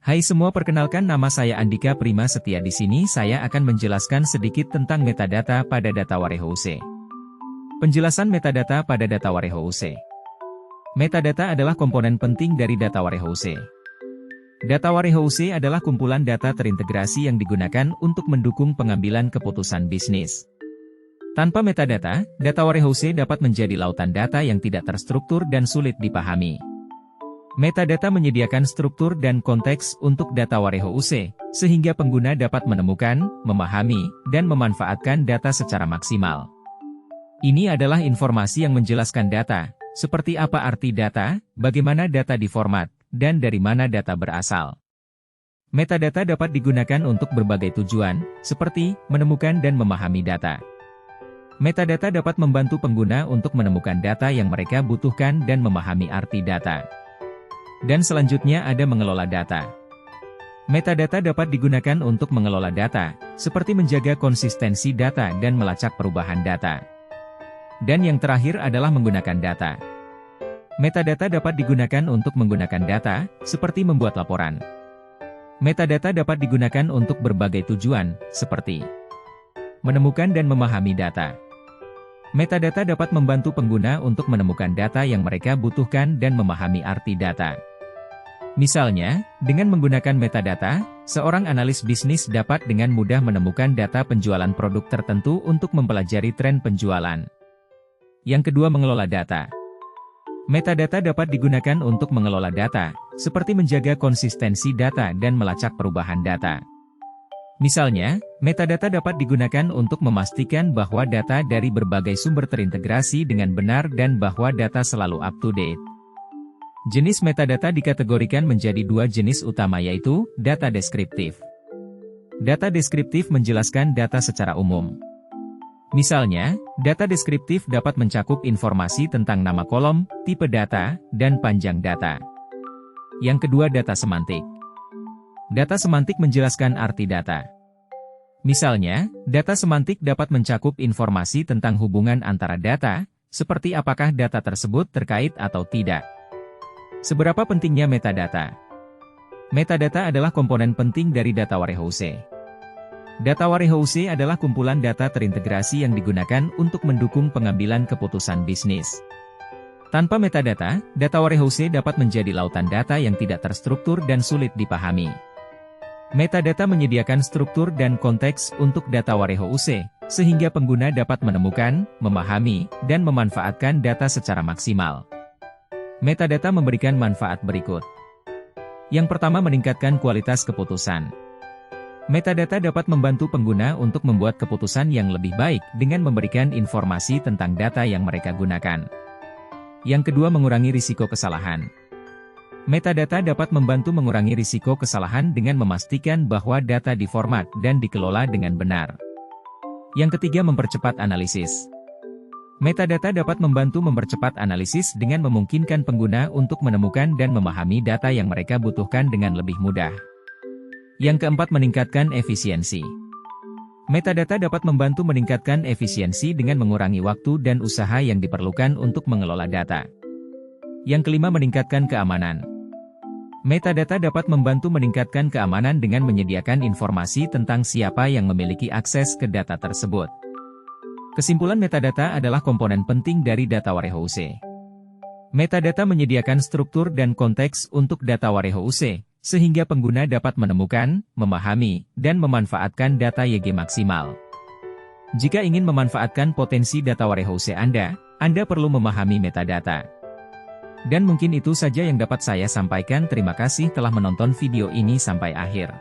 Hai semua, perkenalkan nama saya Andika Prima Setia. Di sini saya akan menjelaskan sedikit tentang metadata pada data Warehouse. Penjelasan metadata pada data Warehouse. Metadata adalah komponen penting dari data Warehouse. Data Warehouse adalah kumpulan data terintegrasi yang digunakan untuk mendukung pengambilan keputusan bisnis. Tanpa metadata, data Warehouse dapat menjadi lautan data yang tidak terstruktur dan sulit dipahami. Metadata menyediakan struktur dan konteks untuk data Warehouse, sehingga pengguna dapat menemukan, memahami, dan memanfaatkan data secara maksimal. Ini adalah informasi yang menjelaskan data, seperti apa arti data, bagaimana data diformat, dan dari mana data berasal. Metadata dapat digunakan untuk berbagai tujuan, seperti menemukan dan memahami data. Metadata dapat membantu pengguna untuk menemukan data yang mereka butuhkan dan memahami arti data. Dan selanjutnya ada mengelola data. Metadata dapat digunakan untuk mengelola data, seperti menjaga konsistensi data dan melacak perubahan data. Dan yang terakhir adalah menggunakan data. Metadata dapat digunakan untuk menggunakan data, seperti membuat laporan. Metadata dapat digunakan untuk berbagai tujuan, seperti menemukan dan memahami data. Metadata dapat membantu pengguna untuk menemukan data yang mereka butuhkan dan memahami arti data. Misalnya, dengan menggunakan metadata, seorang analis bisnis dapat dengan mudah menemukan data penjualan produk tertentu untuk mempelajari tren penjualan. Yang kedua, mengelola data. Metadata dapat digunakan untuk mengelola data, seperti menjaga konsistensi data dan melacak perubahan data. Misalnya, metadata dapat digunakan untuk memastikan bahwa data dari berbagai sumber terintegrasi dengan benar dan bahwa data selalu up-to-date. Jenis metadata dikategorikan menjadi dua jenis utama, yaitu data deskriptif. Data deskriptif menjelaskan data secara umum. Misalnya, data deskriptif dapat mencakup informasi tentang nama kolom, tipe data, dan panjang data. Yang kedua, data semantik. Data semantik menjelaskan arti data. Misalnya, data semantik dapat mencakup informasi tentang hubungan antara data, seperti apakah data tersebut terkait atau tidak. Seberapa pentingnya metadata? Metadata adalah komponen penting dari data Warehouse. Data Warehouse adalah kumpulan data terintegrasi yang digunakan untuk mendukung pengambilan keputusan bisnis. Tanpa metadata, data Warehouse dapat menjadi lautan data yang tidak terstruktur dan sulit dipahami. Metadata menyediakan struktur dan konteks untuk data Warehouse, sehingga pengguna dapat menemukan, memahami, dan memanfaatkan data secara maksimal. Metadata memberikan manfaat berikut. Yang pertama, meningkatkan kualitas keputusan. Metadata dapat membantu pengguna untuk membuat keputusan yang lebih baik dengan memberikan informasi tentang data yang mereka gunakan. Yang kedua, mengurangi risiko kesalahan. Metadata dapat membantu mengurangi risiko kesalahan dengan memastikan bahwa data diformat dan dikelola dengan benar. Yang ketiga, mempercepat analisis. Metadata dapat membantu mempercepat analisis dengan memungkinkan pengguna untuk menemukan dan memahami data yang mereka butuhkan dengan lebih mudah. Yang keempat, meningkatkan efisiensi. Metadata dapat membantu meningkatkan efisiensi dengan mengurangi waktu dan usaha yang diperlukan untuk mengelola data. Yang kelima, meningkatkan keamanan. Metadata dapat membantu meningkatkan keamanan dengan menyediakan informasi tentang siapa yang memiliki akses ke data tersebut. Kesimpulan, metadata adalah komponen penting dari data Warehouse. Metadata menyediakan struktur dan konteks untuk data Warehouse, sehingga pengguna dapat menemukan, memahami, dan memanfaatkan data YG maksimal. Jika ingin memanfaatkan potensi data Warehouse Anda perlu memahami metadata. Dan mungkin itu saja yang dapat saya sampaikan. Terima kasih telah menonton video ini sampai akhir.